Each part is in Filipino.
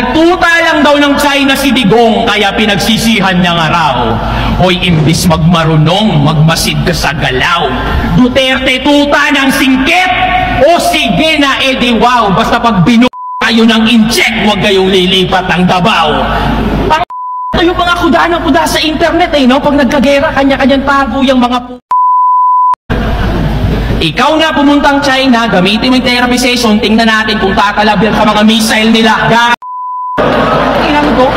Tuta lang daw ng China si Digong, kaya pinagsisihan niya nga raw. Hoy, imbis magmarunong, magmasid ka sa galaw. Duterte, tuta ng singkit! O sige na, edi wow, basta pag kayo ng incheck, huwag kayong lilipat ng Davao. Kayo mga kuda ng kuda sa internet no? Pag nagkagera, kanya-kanyang tago yung mga Ikaw na pumuntang China, gamitin mo yung therapy session, tingnan natin kung tatalabyan sa mga missile nila. Ilang to?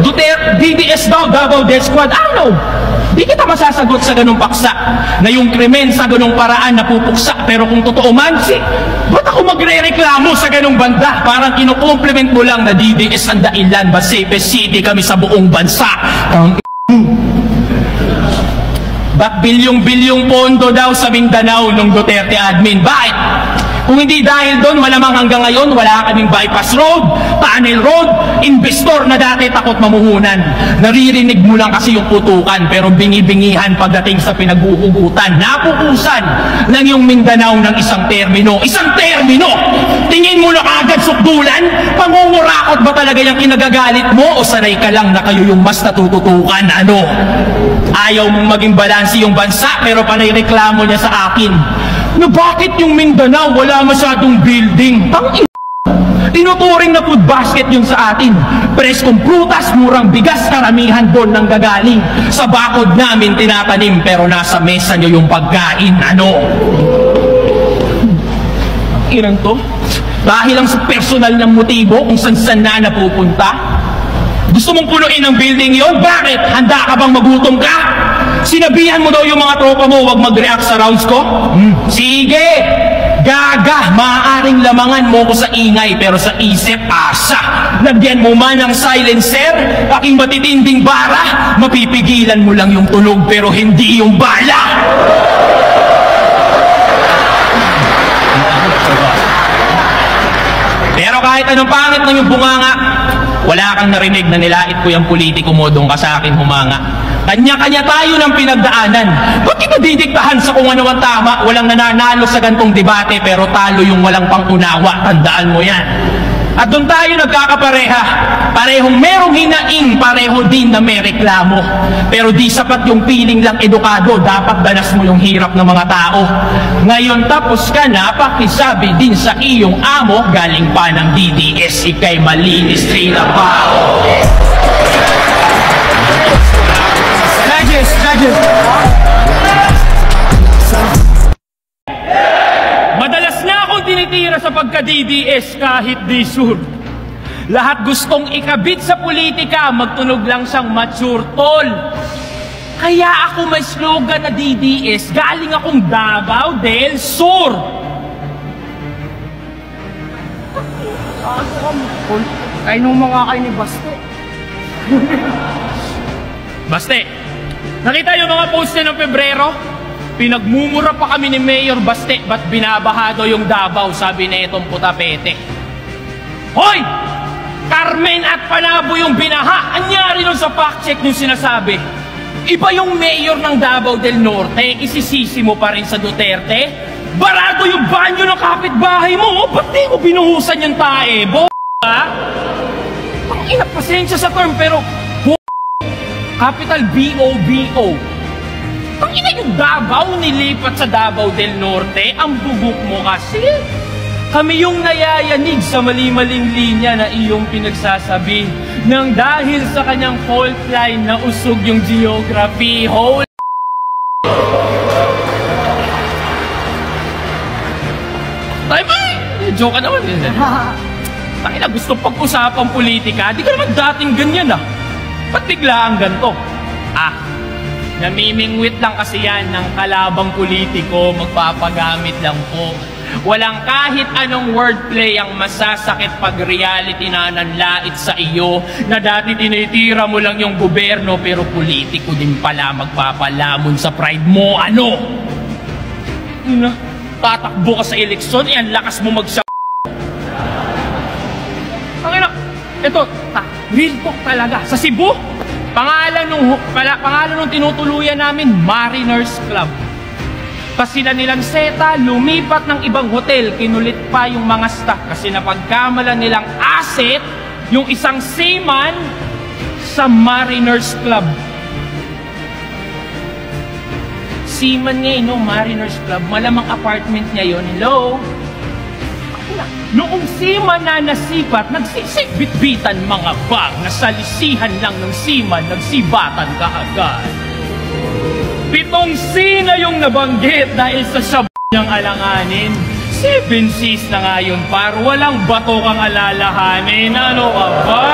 Duterte, DDS daw, Davao Death Squad. Ano? Di kita masasagot sa ganung paksa na yung krimen sa ganung paraan napupuksa. Pero kung totoo man, ba't ako magre-reklamo sa ganung banda? Parang kinukompliment mo lang na DDS ang dailan ba safest city kami sa buong bansa. Ba't bilyong-bilyong pondo daw sa Mindanao nung Duterte admin? Bakit? Kung hindi dahil doon, malamang hanggang ngayon, wala kaming bypass road, tunnel road, investor na dati takot mamuhunan. Naririnig mo lang kasi yung putukan, pero bingi-bingihan pagdating sa pinaghuhugutan. Napukusan lang yung Mindanao ng isang termino. Isang termino! Tingin mo na agad sukdulan? Pangungurakot ba talaga yung kinagagalit mo? O sanay ka lang na kayo yung mas natututukan? Ano? Ayaw mong maging balansi yung bansa, pero panay reklamo niya sa akin na bakit yung Mindanao wala masyadong building? Tinuturing na food basket yun sa atin. Preskong prutas, murang bigas, karamihan doon nang gagaling. Sa bakod namin tinatanim, pero nasa mesa nyo yung pagkain. Ano? Ilan to? Dahil lang sa personal ng motibo kung saan na napupunta? Gusto mong punuin ang building yon? Bakit? Handa ka bang magutom ka? Sinabihan mo daw yung mga tropa mo huwag mag-react sa rounds ko? Sige! Gaga! Maaaring lamangan mo ko sa ingay pero sa isip, asa! Lagyan mo man ng silencer, aking matitinding bara, mapipigilan mo lang yung tunog pero hindi yung bala! Pero kahit anong pangit ng yung bunganga, wala kang narinig na nilait ko yung politiko mo doon ka sa akin humanga. Kanya-kanya tayo ng pinagdaanan. Ba't kita didiktahan sa kung ano ang tama? Walang nananalo sa gantong debate pero talo yung walang pangunawa. Tandaan mo yan. At doon tayo nagkakapareha. Parehong merong hinaing, pareho din na may reklamo. Pero di sapat yung piling lang edukado. Dapat danas mo yung hirap ng mga tao. Ngayon tapos ka na, pakisabi din sa iyong amo, galing pa ng DDS, ikay malinis rin ang bao. Judges. Madalas na akong tinitira sa pagka-DDS kahit di sure. Lahat gustong ikabit sa politika, magtunog lang siyang mature tol. Kaya ako may slogan na DDS, galing akong Davao del Sur. Kaya nung mga kayo ni Baste. Baste, nakita yung mga post niya ng Pebrero? Pinagmumura pa kami ni Mayor Baste, ba't binabahado yung Davao, sabi na itong putapete. Hoy! Carmen at Panabo yung binaha. Anyari nun sa fact check yung sinasabi? Iba yung mayor ng Davao del Norte, isisisi mo pa rin sa Duterte? Barado yung banyo ng kapitbahay mo, ba't di mo binuhusan yung tae? Ang ina, pasensya sa term, pero capital B-O-B-O. Ang ina yung Davao nilipat sa Davao del Norte, ang bugok mo kasi. Kami yung nayayanig sa mali-maling linya na iyong pinagsasabi nang dahil sa kanyang fault line na usog yung geography. Holy tayo ba? Joke ka naman. Tangina, gusto pag-usapang politika. Di ka naman dating ganyan Ba't biglaan ganito? Namimingwit lang kasi yan ng kalabang politiko, magpapagamit lang po. Walang kahit anong wordplay ang masasakit pag reality na nanlait sa iyo na dati tinitira mo lang yung gobyerno pero politiko din pala magpapalamon sa pride mo. Ano? Tatakbo ka sa eleksyon, ang lakas mo ito, real talk talaga. Sa Cebu, pangalan nung tinutuluyan namin, Mariners Club. Pasila nilang Seta, lumipat ng ibang hotel, kinulit pa yung mga staff kasi napagkamalan nilang asset, yung isang seaman sa Mariners Club. Seaman niya, no? Mariners Club. Malamang apartment niya yun. Hello? Noong seaman na nasipat, nagsisibit-bitan mga bag, nasalisihan lang ng seaman, nagsibatan kaagad. 7 na yung nabanggit dahil sa niyang alanganin. 7 Cs na nga yun, par. Walang bato kang alalahanin. Ano ka ba?